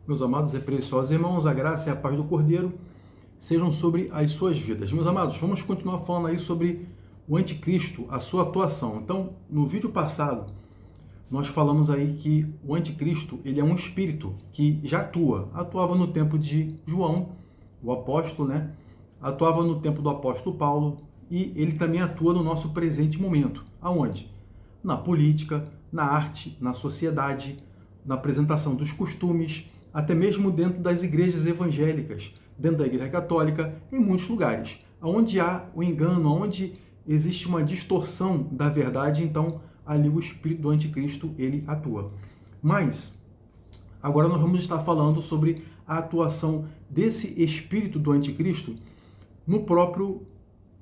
Meus amados e preciosos irmãos, a graça e a paz do Cordeiro sejam sobre as suas vidas. Meus amados, vamos continuar falando aí sobre o anticristo, a sua atuação. Então, no vídeo passado, nós falamos aí que o anticristo, ele é um espírito que já atuava no tempo de João, o apóstolo, né? Atuava no tempo do apóstolo Paulo e ele também atua no nosso presente momento. Aonde? Na política, na arte, na sociedade, na apresentação dos costumes, até mesmo dentro das igrejas evangélicas, dentro da igreja católica, em muitos lugares. Onde há o engano, onde existe uma distorção da verdade, então ali o espírito do anticristo, ele atua. Mas, agora nós vamos estar falando sobre a atuação desse espírito do anticristo no próprio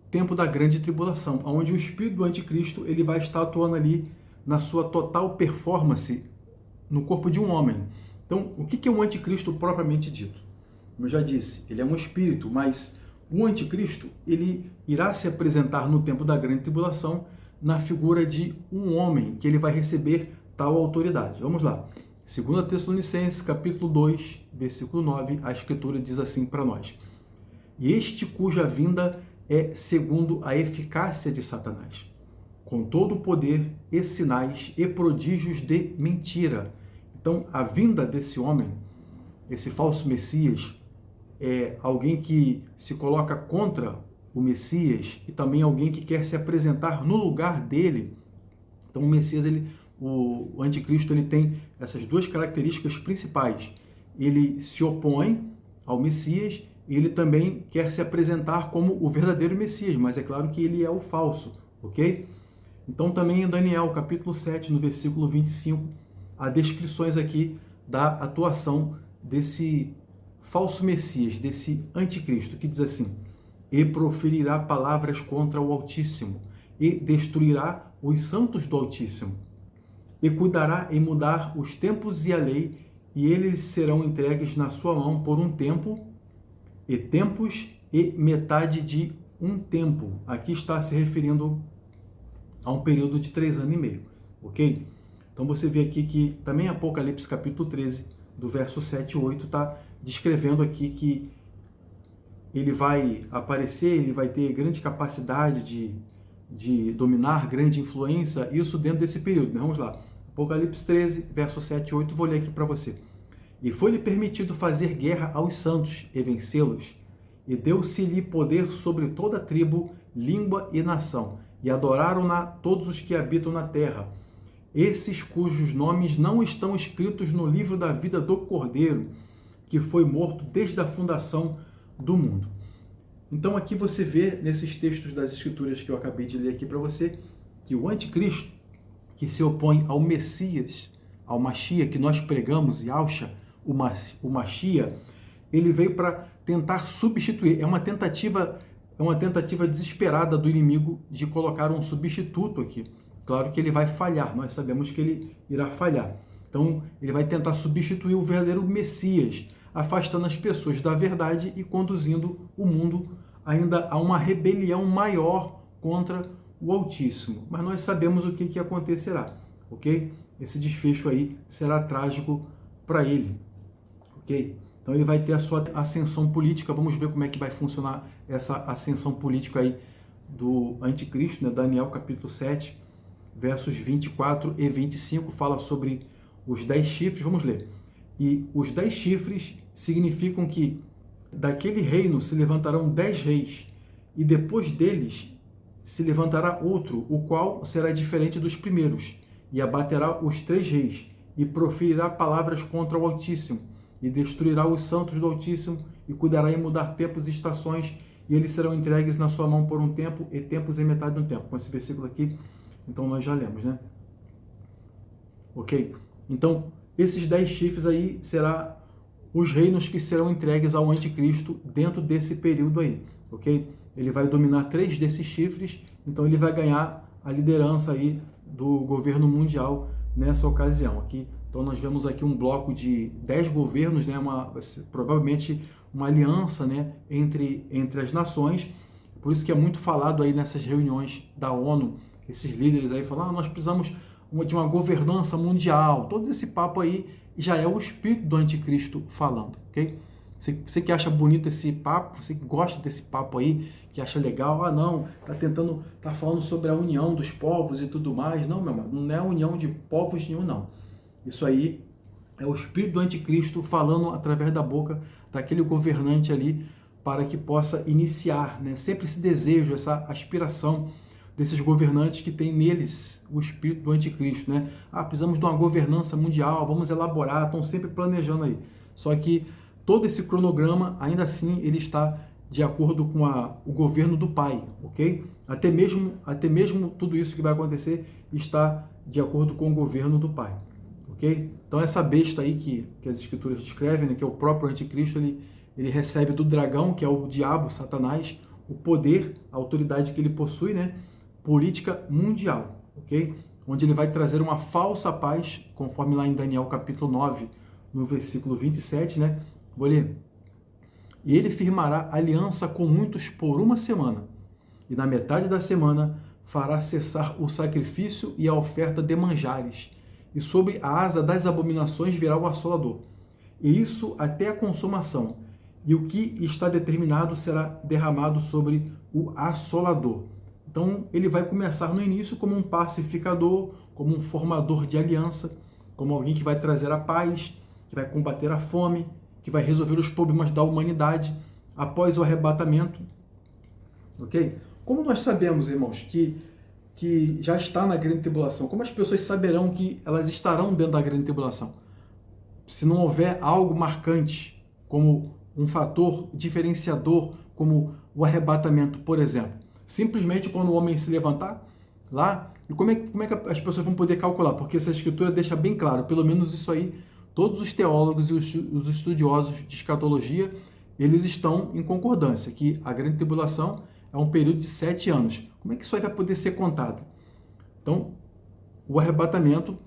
tempo da grande tribulação, onde o espírito do anticristo ele vai estar atuando ali na sua total performance no corpo de um homem. Então, o que é um anticristo propriamente dito? Como eu já disse, ele é um espírito, mas o anticristo ele irá se apresentar no tempo da grande tribulação na figura de um homem, que ele vai receber tal autoridade. Vamos lá. 2 Tessalonicenses, capítulo 2, versículo 9, a Escritura diz assim para nós: E este cuja vinda é segundo a eficácia de Satanás, com todo o poder e sinais e prodígios de mentira. Então, a vinda desse homem, esse falso Messias, é alguém que se coloca contra o Messias e também alguém que quer se apresentar no lugar dele. Então, o Messias, o anticristo, ele tem essas duas características principais. Ele se opõe ao Messias e ele também quer se apresentar como o verdadeiro Messias, mas é claro que ele é o falso, ok? Então, também em Daniel, capítulo 7, no versículo 25, há descrições aqui da atuação desse falso Messias, desse anticristo, que diz assim: E proferirá palavras contra o Altíssimo, e destruirá os santos do Altíssimo, e cuidará em mudar os tempos e a lei, e eles serão entregues na sua mão por um tempo, e tempos, e metade de um tempo. Aqui está se referindo a um período de 3 anos e meio, ok? Então você vê aqui que também Apocalipse capítulo 13, do verso 7 e 8, está descrevendo aqui que ele vai aparecer, ele vai ter grande capacidade de dominar, grande influência, isso dentro desse período. Vamos lá. Apocalipse 13, verso 7 e 8, vou ler aqui para você. E foi-lhe permitido fazer guerra aos santos e vencê-los, e deu-se-lhe poder sobre toda tribo, língua e nação, e adoraram-na todos os que habitam na terra, esses cujos nomes não estão escritos no livro da vida do Cordeiro, que foi morto desde a fundação do mundo. Então aqui você vê, nesses textos das Escrituras que eu acabei de ler aqui para você, que o anticristo, que se opõe ao Messias, ao Machia, que nós pregamos, Yahshua, o Machia, ele veio para tentar substituir. É uma tentativa desesperada do inimigo de colocar um substituto aqui. Claro que ele vai falhar, nós sabemos que ele irá falhar. Então, ele vai tentar substituir o verdadeiro Messias, afastando as pessoas da verdade e conduzindo o mundo ainda a uma rebelião maior contra o Altíssimo. Mas nós sabemos o que acontecerá, ok? Esse desfecho aí será trágico para ele, ok? Então, ele vai ter a sua ascensão política. Vamos ver como é que vai funcionar essa ascensão política aí do anticristo, né? Daniel capítulo 7, versos 24 e 25, fala sobre os 10 chifres. Vamos ler. E os 10 chifres significam que daquele reino se levantarão 10 reis, e depois deles se levantará outro, o qual será diferente dos primeiros, e abaterá os 3 reis, e proferirá palavras contra o Altíssimo, e destruirá os santos do Altíssimo, e cuidará em mudar tempos e estações, e eles serão entregues na sua mão por um tempo, e tempos em metade de um tempo. Com esse versículo aqui, então nós já lemos, né? Ok? Então, esses 10 chifres aí serão os reinos que serão entregues ao anticristo dentro desse período aí, ok? Ele vai dominar 3 desses chifres, então ele vai ganhar a liderança aí do governo mundial nessa ocasião. Aqui, então nós vemos aqui um bloco de 10 governos, né? Provavelmente uma aliança, né? entre as nações. Por isso que é muito falado aí nessas reuniões da ONU, esses líderes aí falam: nós precisamos de uma governança mundial. Todo esse papo aí já é o espírito do anticristo falando, ok? Você que acha bonito esse papo, você que gosta desse papo aí, que acha legal, não, tá falando sobre a união dos povos e tudo mais. Não, meu irmão, não é a união de povos nenhum, não. Isso aí é o espírito do anticristo falando através da boca daquele governante ali, para que possa iniciar, né? Sempre esse desejo, essa aspiração desses governantes que tem neles o espírito do anticristo, né? Precisamos de uma governança mundial, vamos elaborar, estão sempre planejando aí. Só que todo esse cronograma, ainda assim, ele está de acordo com o governo do Pai, ok? Até mesmo tudo isso que vai acontecer está de acordo com o governo do Pai, ok? Então essa besta aí que as escrituras descrevem, né, que é o próprio anticristo, ele recebe do dragão, que é o diabo, Satanás, o poder, a autoridade que ele possui, né, política mundial, ok? Onde ele vai trazer uma falsa paz, conforme lá em Daniel capítulo 9, no versículo 27, né? Vou ler. E ele firmará aliança com muitos por uma semana, e na metade da semana fará cessar o sacrifício e a oferta de manjares, e sobre a asa das abominações virá o assolador. E isso até a consumação, e o que está determinado será derramado sobre o assolador. Então ele vai começar no início como um pacificador, como um formador de aliança, como alguém que vai trazer a paz, que vai combater a fome, que vai resolver os problemas da humanidade após o arrebatamento, ok? Como nós sabemos, irmãos, que já está na grande tribulação, como as pessoas saberão que elas estarão dentro da grande tribulação? Se não houver algo marcante, como um fator diferenciador, como o arrebatamento, por exemplo. Simplesmente quando o homem se levantar lá, e como é que as pessoas vão poder calcular? Porque essa escritura deixa bem claro, pelo menos isso aí, todos os teólogos e os estudiosos de escatologia, eles estão em concordância, que a grande tribulação é um período de 7 anos. Como é que isso aí vai poder ser contado? Então, o arrebatamento,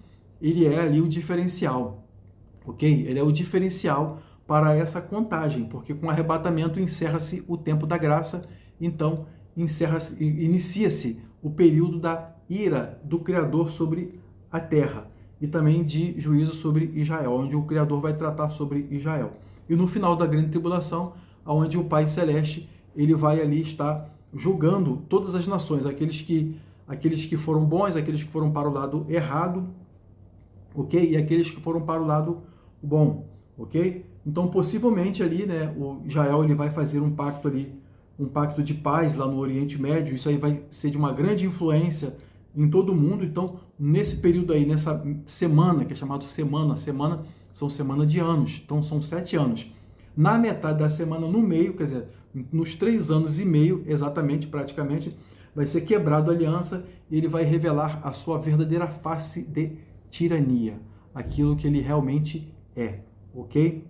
ele é ali o diferencial, ok? Ele é o diferencial para essa contagem, porque com o arrebatamento encerra-se o tempo da graça, então inicia-se o período da ira do Criador sobre a terra e também de juízo sobre Israel, onde o Criador vai tratar sobre Israel. E no final da grande tribulação, onde o Pai Celeste ele vai ali estar julgando todas as nações, aqueles que foram bons, aqueles que foram para o lado errado, ok? E aqueles que foram para o lado bom, ok? Então, possivelmente ali, né, o Israel ele vai fazer um pacto ali, um pacto de paz lá no Oriente Médio. Isso aí vai ser de uma grande influência em todo o mundo. Então, nesse período aí, nessa semana, que é chamado semana são semana de anos, então são 7 anos. Na metade da semana, no meio, quer dizer, nos 3 anos e meio, exatamente, praticamente, vai ser quebrado a aliança e ele vai revelar a sua verdadeira face de tirania, aquilo que ele realmente é, ok?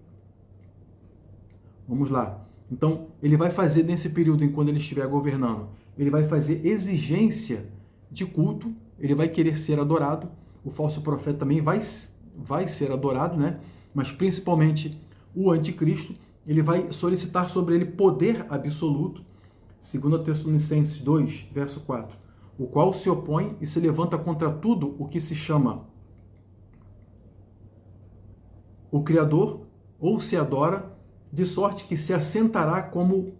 Vamos lá. Então, ele vai fazer nesse período, enquanto ele estiver governando, ele vai fazer exigência de culto, ele vai querer ser adorado, o falso profeta também vai ser adorado, né? Mas principalmente o anticristo, ele vai solicitar sobre ele poder absoluto, 2 Tessalonicenses 2, verso 4, o qual se opõe e se levanta contra tudo o que se chama o Criador ou se adora, de sorte que se assentará como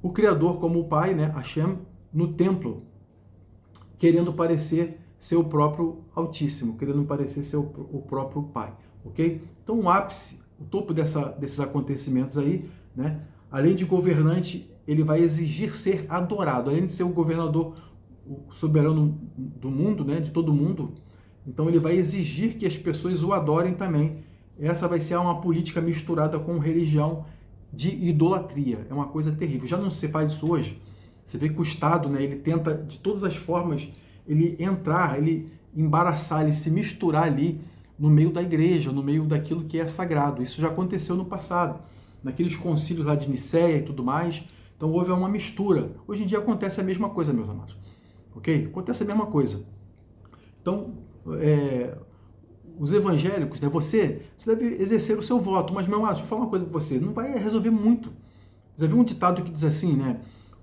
o Criador, como o Pai, né, Hashem, no templo, querendo parecer ser o próprio Altíssimo, querendo parecer ser o próprio Pai, ok? Então o ápice, o topo desses acontecimentos aí, né, além de governante, ele vai exigir ser adorado, além de ser o governador, o soberano do mundo, né, de todo mundo, então ele vai exigir que as pessoas o adorem também. Essa vai ser uma política misturada com religião de idolatria. É uma coisa terrível. Já não se faz isso hoje. Você vê que o Estado, né, ele tenta de todas as formas ele entrar, ele embaraçar, ele se misturar ali no meio da igreja, no meio daquilo que é sagrado. Isso já aconteceu no passado, naqueles concílios lá de Nicéia e tudo mais. Então houve uma mistura. Hoje em dia acontece a mesma coisa, meus amados. Ok? Acontece a mesma coisa. Então, os evangélicos, né, você deve exercer o seu voto, mas, meu amado, deixa eu falar uma coisa para você, não vai resolver muito. Já viu um ditado que diz assim, né?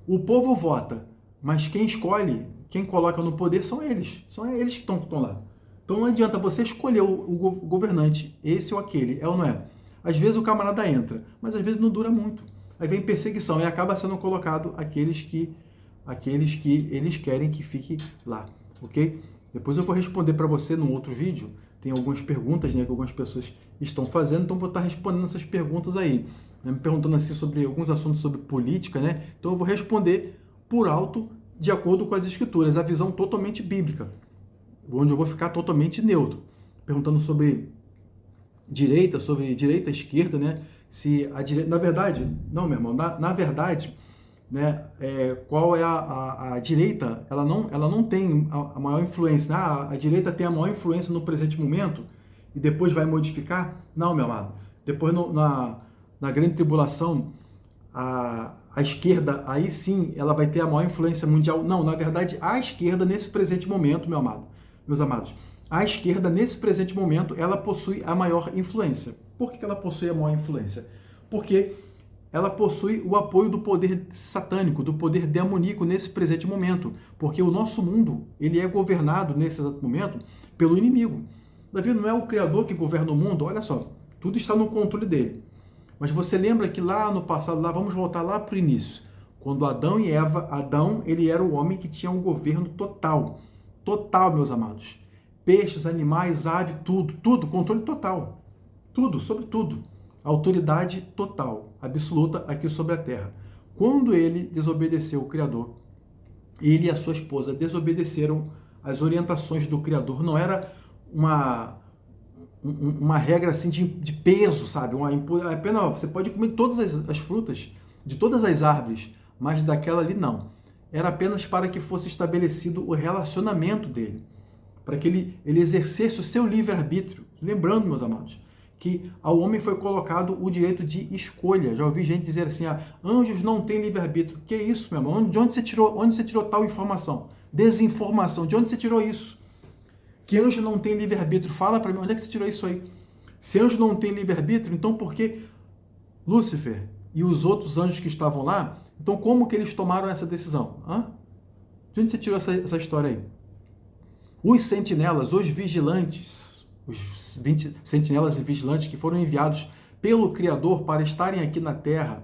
O povo vota, mas quem escolhe, quem coloca no poder são eles que estão lá. Então não adianta você escolher o governante, esse ou aquele, é ou não é? Às vezes o camarada entra, mas às vezes não dura muito. Aí vem perseguição e acaba sendo colocado aqueles que eles querem que fique lá, ok? Depois eu vou responder para você num outro vídeo. Tem algumas perguntas, né, que algumas pessoas estão fazendo, então vou estar respondendo essas perguntas aí, né, me perguntando assim sobre alguns assuntos sobre política, né? Então eu vou responder por alto, de acordo com as escrituras, a visão totalmente bíblica, onde eu vou ficar totalmente neutro, perguntando sobre direita e esquerda, né? Se a direita, na verdade, não, meu irmão, na verdade, né, qual é a direita, ela não tem a maior influência, né? A direita tem a maior influência no presente momento e depois vai modificar? Não, meu amado. Depois na grande tribulação, a esquerda, aí sim, ela vai ter a maior influência mundial. Não, na verdade, a esquerda, nesse presente momento, meu amado, meus amados, a esquerda, nesse presente momento, ela possui a maior influência. Por que ela possui a maior influência? Porque ela possui o apoio do poder satânico, do poder demoníaco nesse presente momento. Porque o nosso mundo, ele é governado, nesse exato momento, pelo inimigo. Davi não é o Criador que governa o mundo, olha só, tudo está no controle dele. Mas você lembra que lá no passado, vamos voltar lá para o início, quando Adão e Eva, Adão, ele era o homem que tinha um governo total. Total, meus amados. Peixes, animais, ave, tudo, controle total. Tudo, sobre tudo. Autoridade total, absoluta aqui sobre a terra. Quando ele desobedeceu o Criador, ele e a sua esposa desobedeceram as orientações do Criador. Não era uma regra assim de peso, sabe? Apenas você pode comer todas as frutas de todas as árvores, mas daquela ali não. Era apenas para que fosse estabelecido o relacionamento dele, para que ele exercesse o seu livre-arbítrio. Lembrando, meus amados, que ao homem foi colocado o direito de escolha. Já ouvi gente dizer assim, anjos não têm livre-arbítrio. Que isso, meu irmão? De onde você tirou tal informação? Desinformação. De onde você tirou isso? Que anjo não tem livre-arbítrio? Fala para mim, onde é que você tirou isso aí? Se anjo não tem livre-arbítrio, então por que Lúcifer e os outros anjos que estavam lá, então como que eles tomaram essa decisão? De onde você tirou essa história aí? Os sentinelas, os vigilantes, os 20 sentinelas e vigilantes que foram enviados pelo Criador para estarem aqui na Terra,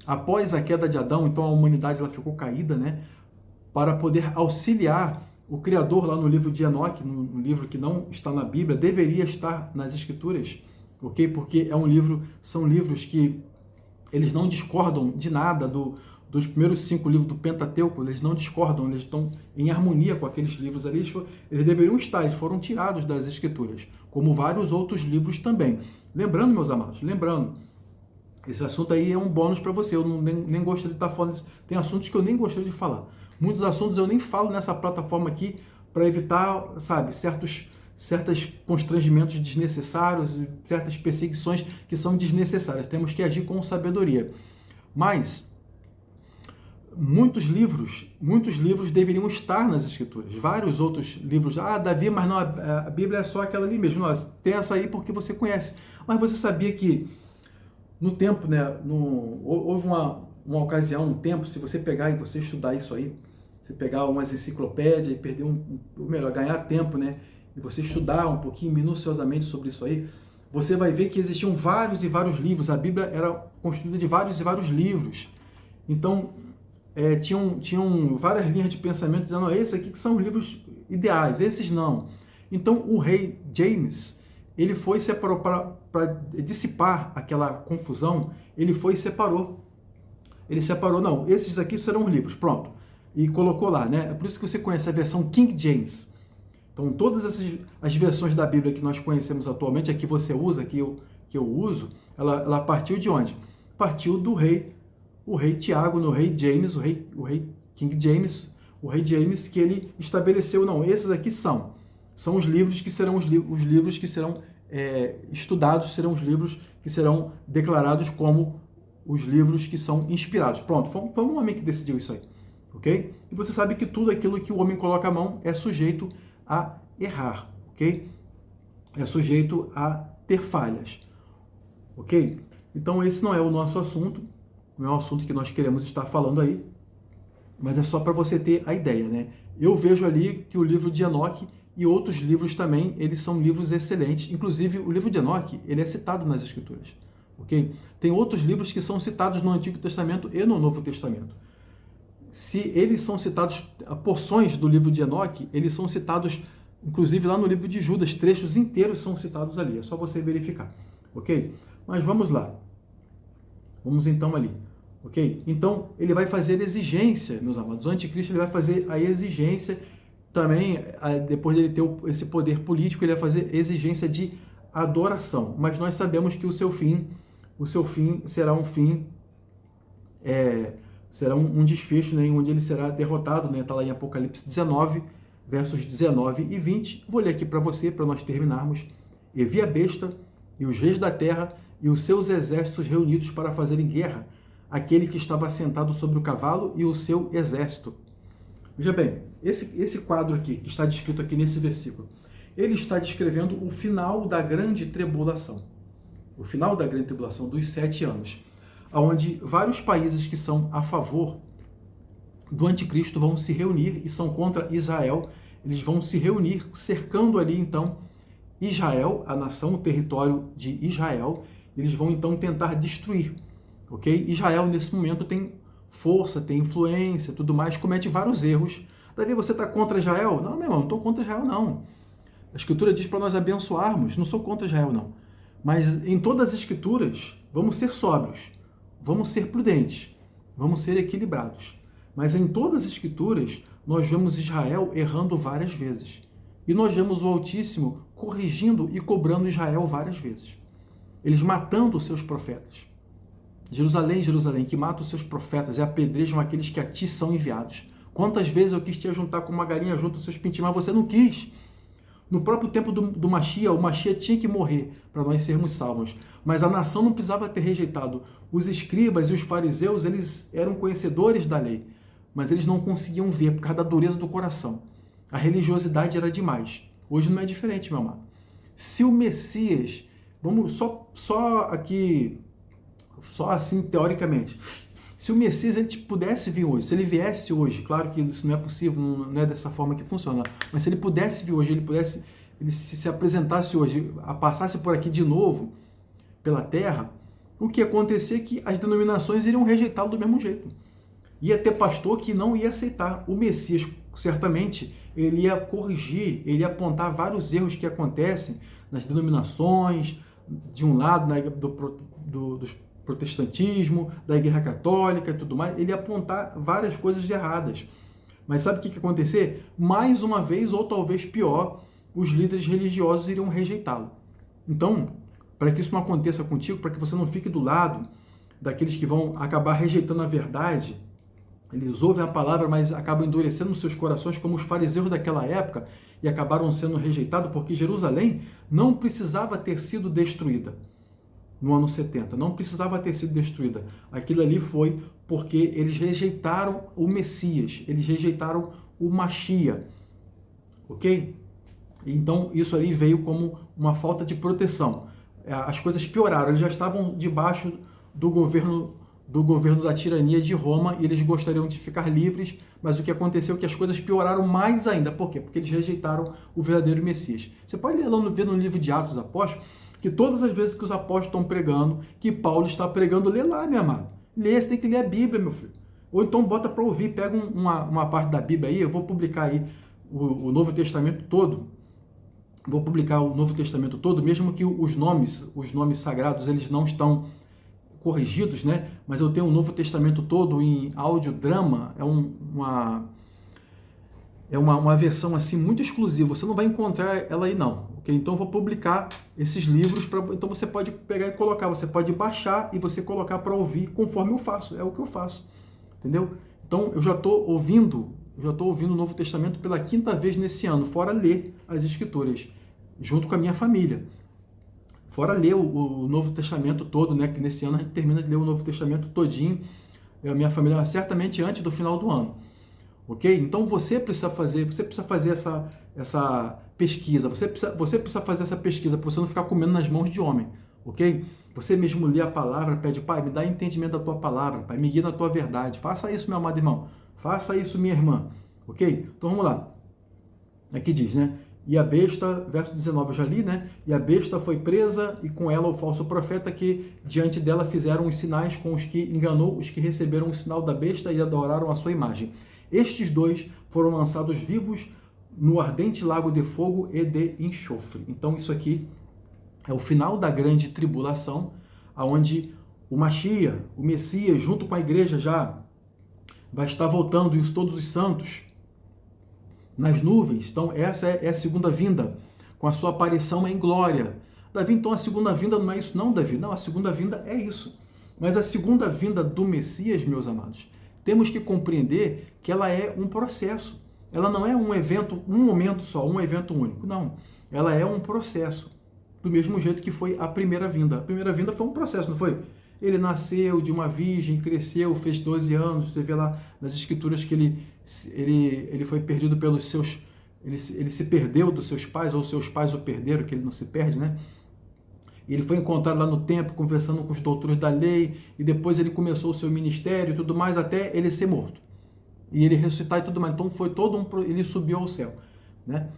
após a queda de Adão, então a humanidade ela ficou caída, né? Para poder auxiliar o Criador lá no livro de Enoque, um livro que não está na Bíblia, deveria estar nas Escrituras, ok? Porque são livros que eles não discordam de nada dos primeiros 5 livros do Pentateuco, eles não discordam, eles estão em harmonia com aqueles livros ali, eles deveriam estar, eles foram tirados das Escrituras, como vários outros livros também. Lembrando, meus amados, esse assunto aí é um bônus para você, eu nem gostaria de estar falando disso. Tem assuntos que eu nem gostaria de falar. Muitos assuntos eu nem falo nessa plataforma aqui para evitar, sabe, certos constrangimentos desnecessários, certas perseguições que são desnecessárias. Temos que agir com sabedoria. Mas muitos livros deveriam estar nas Escrituras. Vários outros livros. Davi, mas não, a Bíblia é só aquela ali mesmo. Não, tem essa aí porque você conhece. Mas você sabia que no tempo, né, houve uma ocasião, um tempo, se você pegar e você estudar isso aí, você pegar umas enciclopédias e perder ou melhor, ganhar tempo, né, e você estudar um pouquinho minuciosamente sobre isso aí, você vai ver que existiam vários e vários livros. A Bíblia era constituída de vários e vários livros. Então, tinham várias linhas de pensamento dizendo, esses aqui que são os livros ideais, esses não. Então, o rei James, ele foi e separou para dissipar aquela confusão, ele foi e separou. Ele separou, não, esses aqui serão os livros, pronto. E colocou lá, né? É por isso que você conhece a versão King James. Então, todas as versões da Bíblia que nós conhecemos atualmente, a que você usa, que eu uso, ela partiu de onde? Partiu do o rei Tiago, no rei James, o rei King James, o rei James, que ele estabeleceu, não, esses aqui são os livros que serão os livros que serão estudados, serão os livros que serão declarados como os livros que são inspirados. Pronto, foi um homem que decidiu isso aí, ok? E você sabe que tudo aquilo que o homem coloca a mão é sujeito a errar, ok? É sujeito a ter falhas, ok? Então esse não é o nosso assunto, não é o assunto que nós queremos estar falando aí, mas é só para você ter a ideia, né? Eu vejo ali que o livro de Enoque, e outros livros também, eles são livros excelentes. Inclusive, o livro de Enoque, ele é citado nas Escrituras. Ok? Tem outros livros que são citados no Antigo Testamento e no Novo Testamento. Se eles são citados, porções do livro de Enoque, eles são citados, inclusive lá no livro de Judas, trechos inteiros são citados ali. É só você verificar. Ok? Mas vamos lá. Vamos então ali. Ok? Então, ele vai fazer exigência, meus amados. O anticristo ele vai fazer a exigência também, depois dele ter esse poder político, ele vai fazer exigência de adoração. Mas nós sabemos que o seu fim será um fim, será um desfecho, né, onde ele será derrotado, né? Está lá em Apocalipse 19, versos 19 e 20. Vou ler aqui para você, para nós terminarmos. E vi a besta e os reis da terra e os seus exércitos reunidos para fazerem guerra, aquele que estava sentado sobre o cavalo e o seu exército. Veja bem, esse quadro aqui, que está descrito aqui nesse versículo, ele está descrevendo o final da grande tribulação. O final da grande tribulação dos 7 anos, onde vários países que são a favor do anticristo vão se reunir e são contra Israel. Eles vão se reunir cercando ali, então, Israel, a nação, o território de Israel. Eles vão, então, tentar destruir. Ok? Israel, nesse momento, tem força, tem influência, tudo mais, comete vários erros. Davi, você está contra Israel? Não, meu irmão, não estou contra Israel, não. A Escritura diz para nós abençoarmos, não sou contra Israel, não. Mas em todas as Escrituras, vamos ser sóbrios, vamos ser prudentes, vamos ser equilibrados. Mas em todas as Escrituras, nós vemos Israel errando várias vezes. E nós vemos o Altíssimo corrigindo e cobrando Israel várias vezes. Eles matando os seus profetas. Jerusalém, Jerusalém, que mata os seus profetas e apedrejam aqueles que a ti são enviados. Quantas vezes eu quis te juntar com uma galinha junto aos seus pintinhos, mas você não quis. No próprio tempo do Mashiach, o Mashiach tinha que morrer para nós sermos salvos. Mas a nação não precisava ter rejeitado. Os escribas e os fariseus, eles eram conhecedores da lei, mas eles não conseguiam ver por causa da dureza do coração. A religiosidade era demais. Hoje não é diferente, meu amado. Se o Messias, vamos só assim teoricamente, se o Messias ele pudesse vir hoje, se ele viesse hoje, claro que isso não é possível, não é dessa forma que funciona, mas se ele pudesse vir hoje, ele se apresentasse hoje, passasse por aqui de novo, pela terra, o que ia acontecer é que as denominações iriam rejeitá-lo do mesmo jeito. Ia ter pastor que não ia aceitar. O Messias, certamente, ele ia corrigir, ele ia apontar vários erros que acontecem nas denominações, de um lado, do protestantismo, da Igreja Católica e tudo mais, ele ia apontar várias coisas de erradas. Mas sabe o que ia acontecer? Mais uma vez, ou talvez pior, os líderes religiosos iriam rejeitá-lo. Então, para que isso não aconteça contigo, para que você não fique do lado daqueles que vão acabar rejeitando a verdade, eles ouvem a palavra, mas acabam endurecendo os seus corações, como os fariseus daquela época, e acabaram sendo rejeitados, porque Jerusalém não precisava ter sido destruída no ano 70, não precisava ter sido destruída. Aquilo ali foi porque eles rejeitaram o Messias, eles rejeitaram o Mashiach, ok? Então, isso ali veio como uma falta de proteção. As coisas pioraram, eles já estavam debaixo do governo da tirania de Roma e eles gostariam de ficar livres, mas o que aconteceu é que as coisas pioraram mais ainda. Por quê? Porque eles rejeitaram o verdadeiro Messias. Você pode ver no livro de Atos dos Apóstolos que todas as vezes que os apóstolos estão pregando, que Paulo está pregando, lê lá, meu amado. Lê, você tem que ler a Bíblia, meu filho. Ou então bota para ouvir, pega uma parte da Bíblia aí, eu vou publicar aí o Novo Testamento todo. Vou publicar o Novo Testamento todo, mesmo que os nomes sagrados, eles não estão corrigidos, né? Mas eu tenho o Novo Testamento todo em audiodrama, é uma versão assim muito exclusiva, você não vai encontrar ela aí não, ok? Então eu vou publicar esses livros, então você pode pegar e colocar, você pode baixar e você colocar para ouvir conforme eu faço, é o que eu faço, entendeu? Então eu já estou ouvindo o Novo Testamento pela 5ª vez nesse ano, fora ler as Escrituras, junto com a minha família. Fora ler o Novo Testamento todo, né? Que nesse ano a gente termina de ler o Novo Testamento todinho, a minha família, certamente antes do final do ano. Ok? Então você precisa fazer essa pesquisa, você precisa fazer essa pesquisa para você não ficar comendo nas mãos de homem. Ok? Você mesmo lê a palavra, pede, Pai, me dá entendimento da tua palavra, Pai, me guia na tua verdade. Faça isso, meu amado irmão. Faça isso, minha irmã. Ok? Então vamos lá. Aqui diz, né? E a besta, verso 19 eu já li, né? E a besta foi presa e com ela o falso profeta que diante dela fizeram os sinais com os que enganou os que receberam o sinal da besta e adoraram a sua imagem. Estes dois foram lançados vivos no ardente lago de fogo e de enxofre. Então isso aqui é o final da grande tribulação, aonde o Mashiach, o Messias, junto com a igreja já vai estar voltando, e todos os santos nas nuvens. Então essa é a segunda vinda, com a sua aparição em glória. Davi, então a segunda vinda não é isso não, Davi? Não, a segunda vinda é isso. Mas a segunda vinda do Messias, meus amados, temos que compreender que ela é um processo. Ela não é um evento, um momento só, um evento único. Não, ela é um processo. Do mesmo jeito que foi a primeira vinda. A primeira vinda foi um processo, não foi? Ele nasceu de uma virgem, cresceu, fez 12 anos. Você vê lá nas escrituras que ele foi perdido pelos seus... Ele se perdeu dos seus pais, ou seus pais o perderam, que ele não se perde, né? Ele foi encontrado lá no templo, conversando com os doutores da lei, e depois ele começou o seu ministério e tudo mais, até ele ser morto. E ele ressuscitar e tudo mais. Então foi todo um... Ele subiu ao céu, né?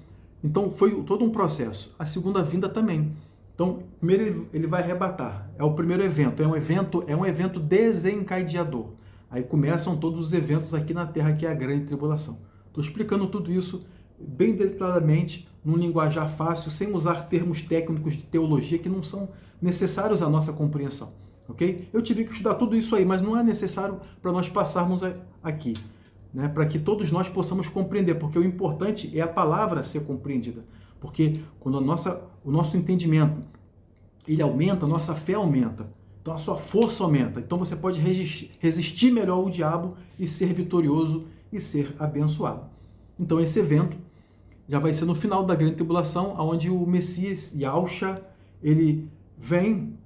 Então foi todo um processo. A segunda vinda também. Então, primeiro ele vai arrebatar. É o primeiro evento. É um evento desencadeador. Aí começam todos os eventos aqui na Terra, que é a grande tribulação. Estou explicando tudo isso bem detalhadamente, num linguajar fácil, sem usar termos técnicos de teologia que não são necessários à nossa compreensão. Ok? Eu tive que estudar tudo isso aí, mas não é necessário para nós passarmos aqui, né? Para que todos nós possamos compreender, porque o importante é a palavra ser compreendida. Porque quando o nosso entendimento ele aumenta, a nossa fé aumenta. Então a sua força aumenta. Então você pode resistir melhor ao diabo e ser vitorioso e ser abençoado. Então esse evento já vai ser no final da grande tribulação, onde o Messias, Yahshua, ele vem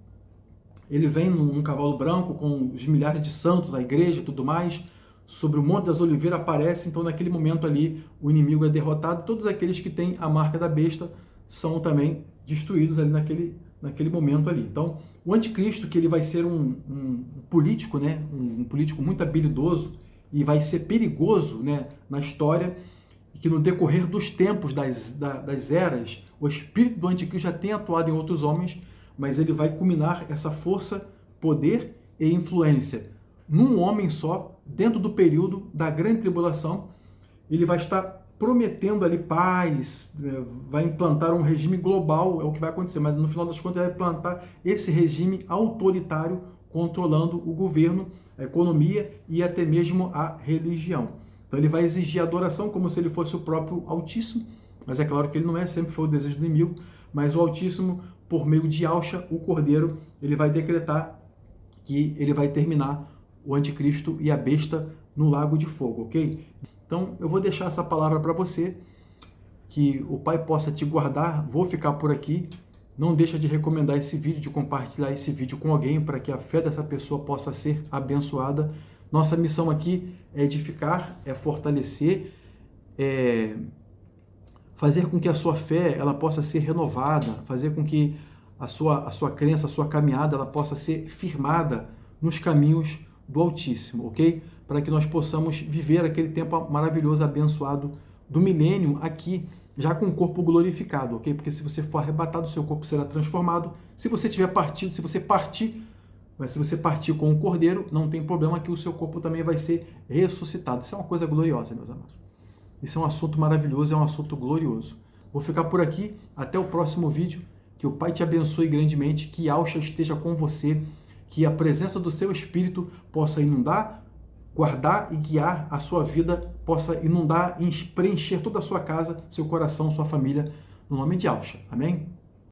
num cavalo branco com os milhares de santos, a igreja e tudo mais, sobre o Monte das Oliveiras aparece. Então naquele momento ali o inimigo é derrotado, todos aqueles que têm a marca da besta são também destruídos ali naquele momento ali. Então o anticristo, que ele vai ser um político, né, um político muito habilidoso, e vai ser perigoso, né, na história, e que no decorrer dos tempos, das eras, o espírito do anticristo já tem atuado em outros homens, mas ele vai culminar essa força, poder e influência num homem só, dentro do período da grande tribulação. Ele vai estar prometendo ali paz, vai implantar um regime global, é o que vai acontecer, mas no final das contas ele vai implantar esse regime autoritário, controlando o governo, a economia e até mesmo a religião. Então ele vai exigir adoração como se ele fosse o próprio Altíssimo, mas é claro que ele não é, sempre foi o desejo do inimigo, mas o Altíssimo, por meio de Yahshua, o Cordeiro, ele vai decretar que ele vai terminar o anticristo e a besta no lago de fogo, ok? Então eu vou deixar essa palavra para você, que o Pai possa te guardar. Vou ficar por aqui. Não deixa de recomendar esse vídeo, de compartilhar esse vídeo com alguém, para que a fé dessa pessoa possa ser abençoada. Nossa missão aqui é edificar, é fortalecer, é fazer com que a sua fé ela possa ser renovada, fazer com que a sua crença, a sua caminhada, ela possa ser firmada nos caminhos do Altíssimo, ok? Para que nós possamos viver aquele tempo maravilhoso, abençoado do milênio aqui, já com o corpo glorificado, ok? Porque se você for arrebatado, o seu corpo será transformado. Se você tiver partido, se você partir com o Cordeiro, não tem problema, que o seu corpo também vai ser ressuscitado. Isso é uma coisa gloriosa, meus amados. Isso é um assunto maravilhoso, é um assunto glorioso. Vou ficar por aqui, até o próximo vídeo. Que o Pai te abençoe grandemente, que Yahshua esteja com você, que a presença do seu Espírito possa inundar, guardar e guiar a sua vida, possa inundar e preencher toda a sua casa, seu coração, sua família, no nome de Yahshua. Amém?